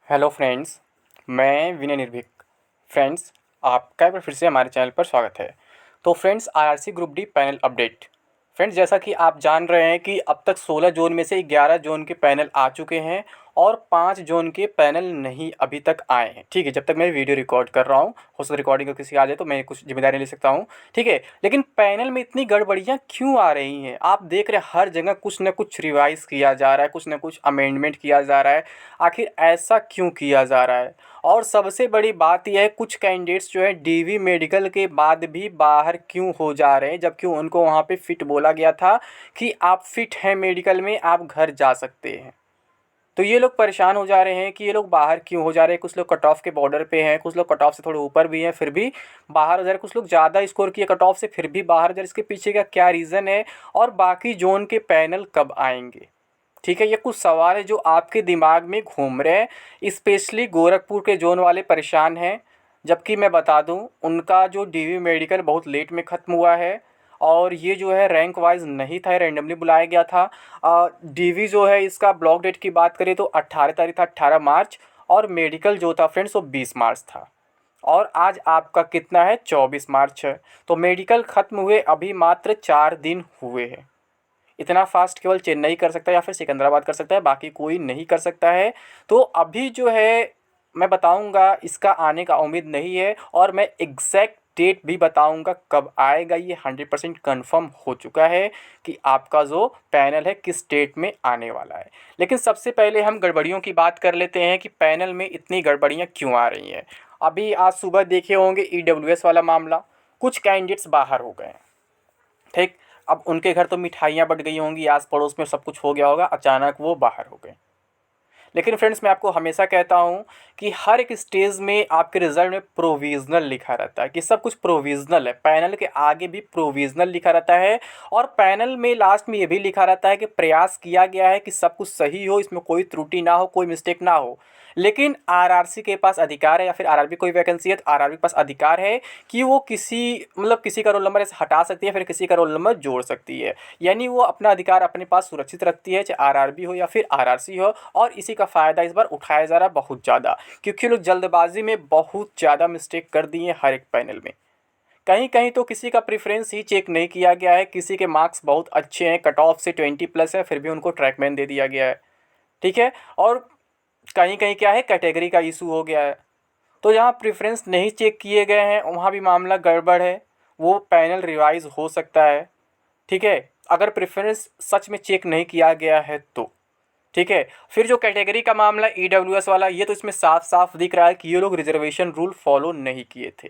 Hello friends, मैं विनय निर्भीक। Friends, आपका एक बार फिर से हमारे चैनल पर स्वागत है। तो friends, RRC group D panel update. Friends, जैसा कि आप जान रहे हैं कि अब तक 16 जोन में से 11 जोन के पैनल आ चुके हैं और 5 जोन के पैनल नहीं अभी तक आए हैं। ठीक है, जब तक मैं वीडियो रिकॉर्ड कर रहा हूँ, हो सकता है रिकॉर्डिंग का किसी आ जाए तो मैं कुछ जिम्मेदारी ले सकता हूँ। ठीक है, लेकिन पैनल में इतनी गड़बड़ियाँ क्यों आ रही हैं? आप देख रहे हैं हर जगह कुछ ना कुछ रिवाइज़ किया जा रहा है, कुछ ना कुछ अमेंडमेंट किया जा रहा है। आखिर ऐसा क्यों किया जा रहा है? और सबसे बड़ी बात यह है, कुछ कैंडिडेट्स जो है डीवी मेडिकल के बाद भी बाहर क्यों हो जा रहे हैं, जबकि उनको वहाँ पे फिट बोला गया था कि आप फिट हैं मेडिकल में, आप घर जा सकते हैं। तो ये लोग परेशान हो जा रहे हैं कि ये लोग बाहर क्यों हो जा रहे हैं। कुछ लोग कट ऑफ के बॉर्डर पे हैं, कुछ लोग कट ऑफ से थोड़े ऊपर भी हैं, फिर भी बाहर हो जा रहे हैं। कुछ लोग ज़्यादा स्कोर किए कट ऑफ से, फिर भी बाहर हो जा रहे हैं। इसके पीछे का क्या रीज़न है और बाकी जोन के पैनल कब आएंगे? ठीक है, ये कुछ सवाल है जो आपके दिमाग में घूम रहे हैं। स्पेशली गोरखपुर के जोन वाले परेशान हैं, जबकि मैं बता दूं उनका जो डीवी मेडिकल बहुत लेट में ख़त्म हुआ है और ये जो है रैंक वाइज नहीं था, रैंडमली बुलाया गया था। डीवी जो है इसका ब्लॉक डेट की बात करें तो 18 तारीख था, 18 मार्च। और मेडिकल जो था फ्रेंड्स वो 20 मार्च था। और आज आपका कितना है? 24 मार्च है। तो मेडिकल ख़त्म हुए अभी मात्र 4 दिन हुए हैं। इतना फास्ट केवल चेन्नई कर सकता है या फिर सिकंदराबाद कर सकता है, बाकी कोई नहीं कर सकता है। तो अभी जो है मैं बताऊंगा, इसका आने का उम्मीद नहीं है और मैं एग्जैक्ट डेट भी बताऊंगा कब आएगा। ये 100% कन्फर्म हो चुका है कि आपका जो पैनल है किस डेट में आने वाला है। लेकिन सबसे पहले हम गड़बड़ियों की बात कर लेते हैं कि पैनल में इतनी गड़बड़ियाँ क्यों आ रही हैं। अभी आज सुबह देखे होंगे ईडब्ल्यूएस वाला मामला, कुछ कैंडिडेट्स बाहर हो गए हैं। ठीक, अब उनके घर तो मिठाइयाँ बट गई होंगी, आस पड़ोस में सब कुछ हो गया होगा, अचानक वो बाहर हो गए। लेकिन फ्रेंड्स, मैं आपको हमेशा कहता हूँ कि हर एक स्टेज में आपके रिजल्ट में प्रोविज़नल लिखा रहता है, कि सब कुछ प्रोविज़नल है। पैनल के आगे भी प्रोविज़नल लिखा रहता है और पैनल में लास्ट में ये भी लिखा रहता है कि प्रयास किया गया है कि सब कुछ सही हो, इसमें कोई त्रुटि ना हो, कोई मिस्टेक ना हो। लेकिन आरआरसी के पास अधिकार है, या फिर आरआरबी कोई वैकेंसी है तो आरआरबी के पास अधिकार है कि वो किसी का रोल नंबर ऐसे हटा सकती है, फिर किसी का रोल नंबर जोड़ सकती है। यानी वो अपना अधिकार अपने पास सुरक्षित रखती है, चाहे आरआरबी हो या फिर आरआरसी हो। और इसी का फ़ायदा इस बार उठाया जा रहा है बहुत ज़्यादा, क्योंकि लोग जल्दबाजी में बहुत ज़्यादा मिस्टेक कर दिए हर एक पैनल में। कहीं कहीं तो किसी का प्रेफरेंस ही चेक नहीं किया गया है, किसी के मार्क्स बहुत अच्छे हैं, कट ऑफ से 20+ है, फिर भी उनको ट्रैकमैन दे दिया गया है। ठीक है, और कहीं कहीं क्या है, कैटेगरी का इशू हो गया है। तो जहाँ प्रेफरेंस नहीं चेक किए गए हैं वहाँ भी मामला गड़बड़ है, वो पैनल रिवाइज हो सकता है। ठीक है, अगर प्रेफरेंस सच में चेक नहीं किया गया है तो। ठीक है, फिर जो कैटेगरी का मामला ईडब्ल्यूएस वाला, ये तो इसमें साफ साफ दिख रहा है कि ये लोग रिजर्वेशन रूल फॉलो नहीं किए थे।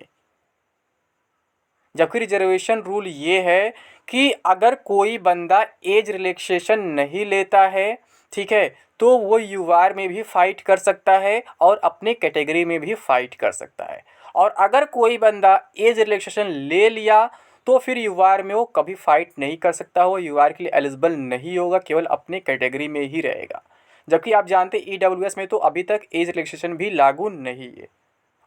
जबकि रिजर्वेशन रूल ये है कि अगर कोई बंदा एज रिलैक्सेशन नहीं लेता है, ठीक है, तो वो यूआर में भी फाइट कर सकता है और अपने कैटेगरी में भी फाइट कर सकता है। और अगर कोई बंदा एज रिलैक्सेशन ले लिया तो फिर यूआर में वो कभी फाइट नहीं कर सकता, वो यूआर के लिए एलिजिबल नहीं होगा, केवल अपने कैटेगरी में ही रहेगा। जबकि आप जानते हैं ईडब्ल्यूएस में तो अभी तक एज रिलैक्सेशन भी लागू नहीं है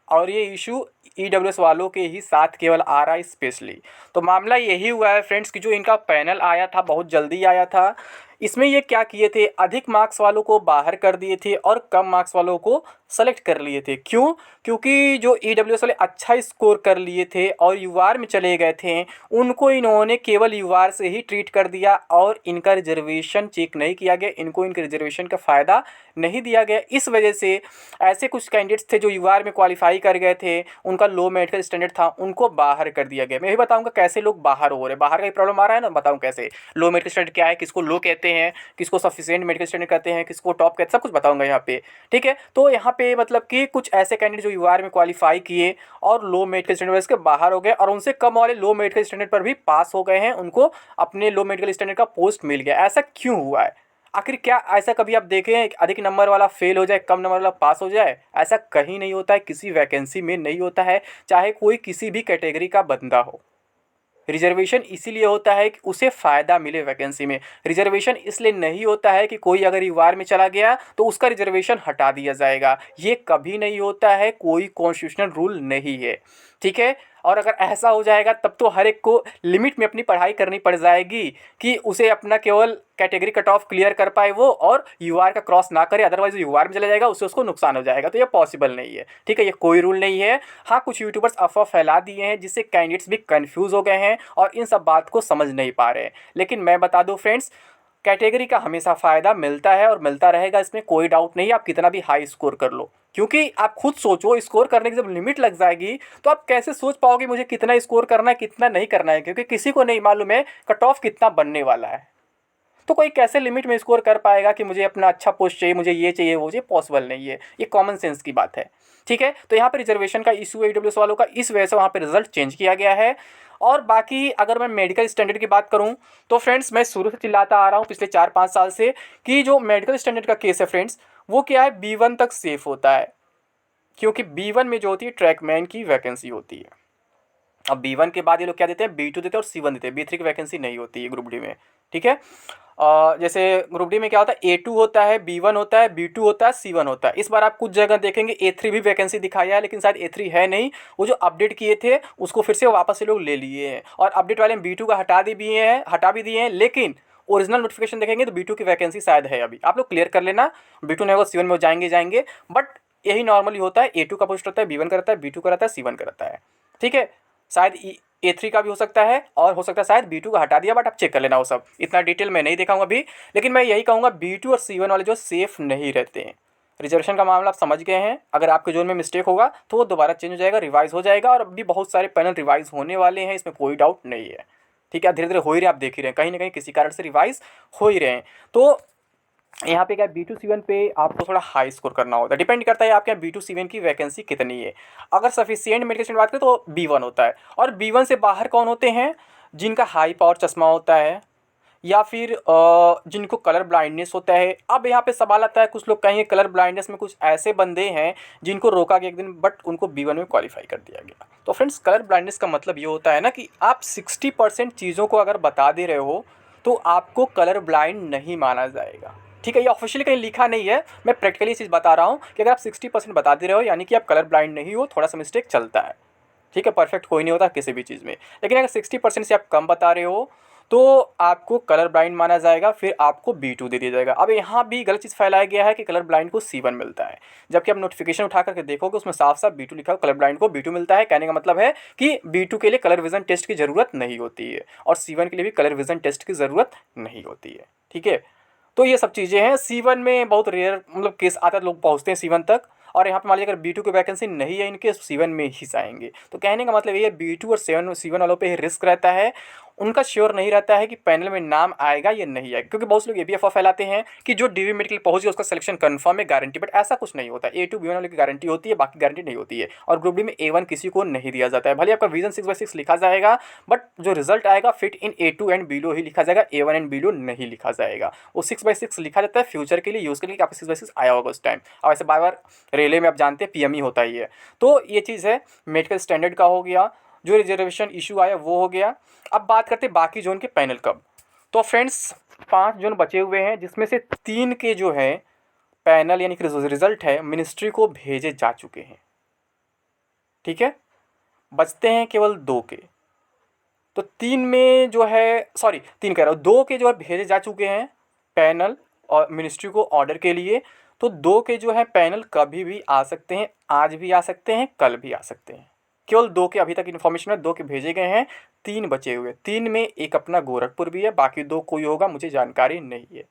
और ये इशू ईडब्ल्यूएस वालों के ही साथ केवल आ रहा है स्पेशली। तो मामला यही हुआ है फ्रेंड्स कि जो इनका पैनल आया था बहुत जल्दी आया था। इसमें ये क्या किए थे, अधिक मार्क्स वालों को बाहर कर दिए थे और कम मार्क्स वालों को सेलेक्ट कर लिए थे। क्यों? क्योंकि जो ईडब्ल्यूएस वाले अच्छा स्कोर कर लिए थे और यूआर में चले गए थे, उनको इन्होंने केवल यूआर से ही ट्रीट कर दिया और इनका रिजर्वेशन चेक नहीं किया गया, इनको इनके रिजर्वेशन का फ़ायदा नहीं दिया गया। इस वजह से ऐसे कुछ कैंडिडेट्स थे जो यूआर में क्वालिफाई कर गए थे, उनका लो मेडिकल स्टैंडर्ड था, उनको बाहर कर दिया गया। मैं भी बताऊंगा कैसे लोग बाहर हो रहे हैं, बाहर का प्रॉब्लम आ रहा है ना, बताऊँ कैसे। लो मेडिकल स्टैंडर्ड क्या है, किसको लो कहते हैं, किसको सफिशिएंट मेडिकल स्टैंडर्ड कहते हैं, किसको टॉप कहते हैं, सब कुछ बताऊंगा यहाँ पे। ठीक है, तो यहाँ पे मतलब कि कुछ ऐसे कैंडिडेट जो यूआर में क्वालिफाई किए और लो मेडिकल स्टैंडर्ड के बाहर हो गए और उनसे कम वाले लो मेडिकल स्टैंडर्ड पर भी पास हो गए हैं, उनको अपने लो मेडिकल स्टैंडर्ड का पोस्ट मिल गया। ऐसा क्यों हुआ है? आखिर क्या ऐसा कभी आप देखें अधिक नंबर वाला फेल हो जाए, कम नंबर वाला पास हो जाए? ऐसा कहीं नहीं होता है, किसी वैकेंसी में नहीं होता है, चाहे कोई किसी भी कैटेगरी का बंदा हो। रिजर्वेशन इसीलिए होता है कि उसे फ़ायदा मिले वैकेंसी में। रिजर्वेशन इसलिए नहीं होता है कि कोई अगर यूआर में चला गया तो उसका रिजर्वेशन हटा दिया जाएगा, ये कभी नहीं होता है, कोई कॉन्स्टिट्यूशनल रूल नहीं है। ठीक है, और अगर ऐसा हो जाएगा तब तो हर एक को लिमिट में अपनी पढ़ाई करनी पड़ जाएगी कि उसे अपना केवल कैटेगरी कट ऑफ क्लियर कर पाए वो, और यूआर का क्रॉस ना करे, अदरवाइज यूआर में चला जाएगा, उससे उसको नुकसान हो जाएगा। तो ये पॉसिबल नहीं है, ठीक है, ये कोई रूल नहीं है। हाँ, कुछ यूट्यूबर्स अफवाह फैला दिए हैं जिससे कैंडिडेट्स भी कन्फ्यूज़ हो गए हैं और इन सब बात को समझ नहीं पा रहे हैं। लेकिन मैं बता दूं फ्रेंड्स, कैटेगरी का हमेशा फ़ायदा मिलता है और मिलता रहेगा, इसमें कोई डाउट नहीं है। आप कितना भी हाई स्कोर कर लो, क्योंकि आप खुद सोचो, स्कोर करने की जब लिमिट लग जाएगी तो आप कैसे सोच पाओगे मुझे कितना स्कोर करना है कितना नहीं करना है, क्योंकि किसी को नहीं मालूम है कट ऑफ कितना बनने वाला है। तो कोई कैसे लिमिट में स्कोर कर पाएगा कि मुझे अपना अच्छा पोस्ट चाहिए, मुझे ये चाहिए वो चाहिए, पॉसिबल नहीं है, ये कॉमन सेंस की बात है, ठीक है। तो यहाँ पर रिजर्वेशन का इशू है ईडब्ल्यूएस वालों का, इस वजह से वहाँ पर रिजल्ट चेंज किया गया है। और बाकी अगर मैं मेडिकल स्टैंडर्ड की बात करूं तो फ्रेंड्स, मैं शुरू से चिल्लाता आ रहा हूं पिछले 4-5 साल से कि जो मेडिकल स्टैंडर्ड का केस है फ्रेंड्स, वो क्या है, B1 तक सेफ होता है, क्योंकि B1 में जो होती है ट्रैकमैन की वैकेंसी होती है। अब B1 के बाद ये लोग क्या देते हैं, B2 देते हैं और C1 देते हैं, B3 की वैकेंसी नहीं होती है ग्रुप डी में, ठीक है। जैसे ग्रुप डी में क्या होता है, A2 होता है, B1 होता है, B2 होता है, C1 होता है। इस बार आप कुछ जगह देखेंगे A3 भी वैकेंसी दिखाया है, लेकिन शायद A3 है नहीं, वो जो अपडेट किए थे उसको फिर से वापस से लोग ले लिए हैं, और अपडेट वाले B2 का हटा भी दिए हैं, लेकिन ओरिजिनल नोटिफिकेशन देखेंगे तो B2 की वैकेंसी शायद है अभी। आप लोग क्लियर कर लेना, B2 नहीं होगा C1 में जाएंगे, बट यही नॉर्मली होता है। A2 का पोस्ट होता है, B1 का रहता है, B2 का रहता है, C1 का रहता है, ठीक है। शायद A3 का भी हो सकता है, और हो सकता है शायद B2 का हटा दिया, बट आप चेक कर लेना, वो सब इतना डिटेल मैं नहीं दिखाऊंगा अभी। लेकिन मैं यही कहूँगा, B2 और C1 वाले जो सेफ नहीं रहते हैं। रिजर्वेशन का मामला आप समझ गए हैं, अगर आपके जोन में मिस्टेक होगा तो वो दोबारा चेंज हो जाएगा, रिवाइज हो जाएगा, और अभी बहुत सारे पैनल रिवाइज होने वाले हैं, इसमें कोई डाउट नहीं है, ठीक है। धीरे धीरे हो ही रहे, आप देख ही रहे हैं, कहीं ना कहीं किसी कारण से रिवाइज हो ही रहे हैं। तो यहाँ पे क्या B2 C1 पे आपको थोड़ा हाई स्कोर करना होता है, डिपेंड करता है आपके यहाँ B2 C1 की वैकेंसी कितनी है। अगर सफिशिएंट मेडिकेशन बात करें तो B1 होता है, और B1 से बाहर कौन होते हैं, जिनका हाई पावर चश्मा होता है, या फिर जिनको कलर ब्लाइंडनेस होता है। अब यहाँ पे सवाल आता है, कुछ लोग कहेंगे कलर ब्लाइंडनेस में कुछ ऐसे बंदे हैं जिनको रोका गया एक दिन, बट उनको B1 में क्वालिफाई कर दिया गया। तो फ्रेंड्स, कलर ब्लाइंडनेस का मतलब ये होता है ना कि आप 60% चीज़ों को अगर बता दे रहे हो तो आपको कलर ब्लाइंड नहीं माना जाएगा, ठीक है। ये ऑफिशियली कहीं लिखा नहीं है, मैं प्रैक्टिकली चीज़ बता रहा हूँ कि अगर आप 60% बता दे रहे हो यानी कि आप कलर ब्लाइंड नहीं हो, थोड़ा सा मिस्टेक चलता है, ठीक है। परफेक्ट कोई नहीं होता किसी भी चीज़ में, लेकिन अगर 60% से आप कम बता रहे हो तो आपको कलर ब्लाइंड माना जाएगा, फिर आपको B2 दे दिया जाएगा। अब यहाँ भी गलत चीज़ फैलाया गया है कि कलर ब्लाइंड को C1 मिलता है, जबकि आप नोटिफिकेशन उठा करके देखोगे उसमें साफ साफ B2 लिखा है, कलर ब्लाइंड को B2 मिलता है। कहने का मतलब है कि B2 के लिए कलर विजन टेस्ट की ज़रूरत नहीं होती है, और C1 के लिए भी कलर विजन टेस्ट की ज़रूरत नहीं होती है, ठीक है। तो ये सब चीज़ें हैं। C1 में बहुत रेयर मतलब केस आता है, लोग पहुँचते हैं C1 तक, और यहाँ पे मान लीजिए अगर B2 की वैकेंसी नहीं है इनके, C1 में ही जाएंगे। तो कहने का मतलब ये B2 और C1 वालों पे ही रिस्क रहता है, उनका श्योर नहीं रहता है कि पैनल में नाम आएगा या नहीं आएगा, क्योंकि बहुत से लोग ये भी अफवाह फैलाते हैं कि जो DV मेडिकल पहुंच गया उसका सिलेक्शन कंफर्म है, गारंटी, बट ऐसा कुछ नहीं होता। A2 B1 वाले की गारंटी होती है, बाकी गारंटी नहीं होती है। और ग्रुप डी में A1 किसी को नहीं दिया जाता है, भले आपका विजन 6/6 लिखा जाएगा, बट जो रिजल्ट आएगा fit in A2 and below ही लिखा जाएगा, A1 एंड बिलो नहीं लिखा जाएगा। वो 6/6 लिखा जाता है फ्यूचर के लिए यूज़ के लिए, आपका 6/6 आया होगा उस टाइम। अब ऐसे बार बार रेलवे में आप जानते हैं PME होता ही है। तो ये चीज़ है, मेडिकल स्टैंडर्ड का हो गया, जो रिजर्वेशन इशू आया वो हो गया। अब बात करते हैं बाकी जोन के पैनल कब। तो फ्रेंड्स, 5 जोन बचे हुए हैं, जिसमें से 3 के जो है पैनल यानी कि रिजल्ट है मिनिस्ट्री को भेजे जा चुके हैं, ठीक है। बचते हैं केवल 2 के। तो 3 में जो है, सॉरी 3 कह रहा हूँ, 2 के जो है भेजे जा चुके हैं पैनल और मिनिस्ट्री को ऑर्डर के लिए। तो 2 के जो है पैनल कभी भी आ सकते हैं, आज भी आ सकते हैं, कल भी आ सकते हैं। केवल 2 के अभी तक इन्फॉर्मेशन है, 2 के भेजे गए हैं, 3 बचे हुए। 3 में एक अपना गोरखपुर भी है, बाकी 2 कोई होगा मुझे जानकारी नहीं है।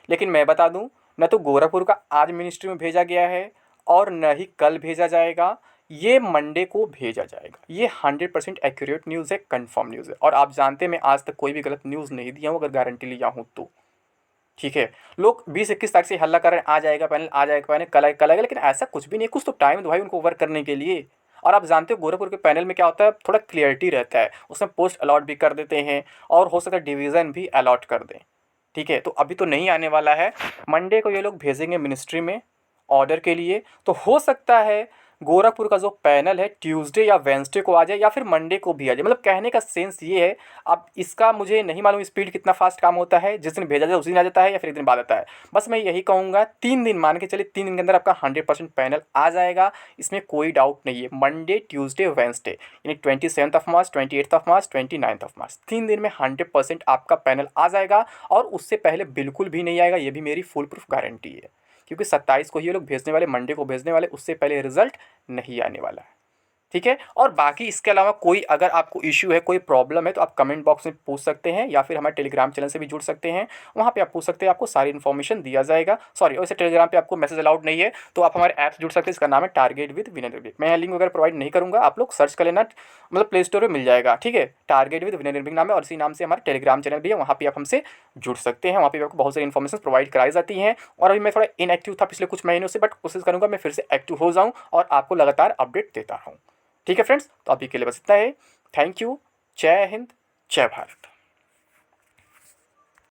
लेकिन मैं बता दूं, न तो गोरखपुर का आज मिनिस्ट्री में भेजा गया है और न ही कल भेजा जाएगा, ये मंडे को भेजा जाएगा। ये 100% एक्यूरेट न्यूज़ है, कंफर्म न्यूज़ है। और आप जानते हैं मैं आज तक कोई भी गलत न्यूज़ नहीं दिया हूँ, अगर गारंटी लिया हूँ तो, ठीक है। लोग 20-21 तारीख से हल्ला कर रहे हैं, आ जाएगा पैनल, आ जाएगा पैनल, कल आएगा, लेकिन ऐसा कुछ भी नहीं। कुछ तो टाइम दो भाई उनको वर्क करने के लिए। और आप जानते हो गोरखपुर के पैनल में क्या होता है, थोड़ा क्लियरिटी रहता है, उसमें पोस्ट अलॉट भी कर देते हैं, और हो सकता है डिवीज़न भी अलॉट कर दें, ठीक है। तो अभी तो नहीं आने वाला है, मंडे को ये लोग भेजेंगे मिनिस्ट्री में ऑर्डर के लिए। तो हो सकता है गोरखपुर का जो पैनल है ट्यूसडे या वेंसडे को आ जाए या फिर मंडे को भी आ जाए। मतलब कहने का सेंस ये है, अब इसका मुझे नहीं मालूम स्पीड कितना फास्ट काम होता है, जिस दिन भेजा जाए उसी दिन आ जाता है या फिर एक दिन बाद आता है। बस मैं यही कहूँगा 3 दिन मान के चलिए, 3 दिन के अंदर आपका 100% पैनल आ जाएगा, इसमें कोई डाउट नहीं है। मंडे ट्यूसडे वेंसडे यानी 27 मार्च, 28 मार्च, 29 मार्च, 3 दिन में 100% आपका पैनल आ जाएगा। और उससे पहले बिल्कुल भी नहीं आएगा, ये भी मेरी फुल प्रूफ गारंटी है, क्योंकि 27 को ही ये लोग भेजने वाले, मंडे को भेजने वाले, उससे पहले रिजल्ट नहीं आने वाला है। ठीक है। और बाकी इसके अलावा कोई अगर आपको इश्यू है, कोई प्रॉब्लम है, तो आप कमेंट बॉक्स में पूछ सकते हैं या फिर हमारे टेलीग्राम चैनल से भी जुड़ सकते हैं। वहाँ पे आप पूछ सकते हैं, आपको सारी इन्फॉर्मेशन दिया जाएगा। सॉरी, वैसे टेलीग्राम पे आपको मैसेज अलाउड नहीं है, तो आप हमारे ऐप से जुड़ सकते हैं, इसका नाम है टारगेट विद विनय निर्भीक। मैं लिंक वगैरह प्रोवाइड नहीं करूँगा, आप लोग सर्च कर लेना, मतलब प्ले स्टोर पर मिल जाएगा। ठीक है, टारगेट विद विनय निर्भीक नाम है, और इसी नाम से हमारा टेलीग्राम चैनल भी है, वहाँ पर आप हमसे जुड़ सकते हैं। वहाँ पर आपको बहुत सारी इन्फॉर्मेशन प्रोवाइड कराई जाती हैं। और अभी मैं थोड़ा इनएक्टिव था पिछले कुछ महीनों से, बट कोशिश करूँगा मैं फिर से एक्टिव हो जाऊँ और आपको लगातार अपडेट देता रहूँ। ठीक है फ्रेंड्स, तो अभी के लिए बस इतना है। Thank you. जय हिंद, जय भारत।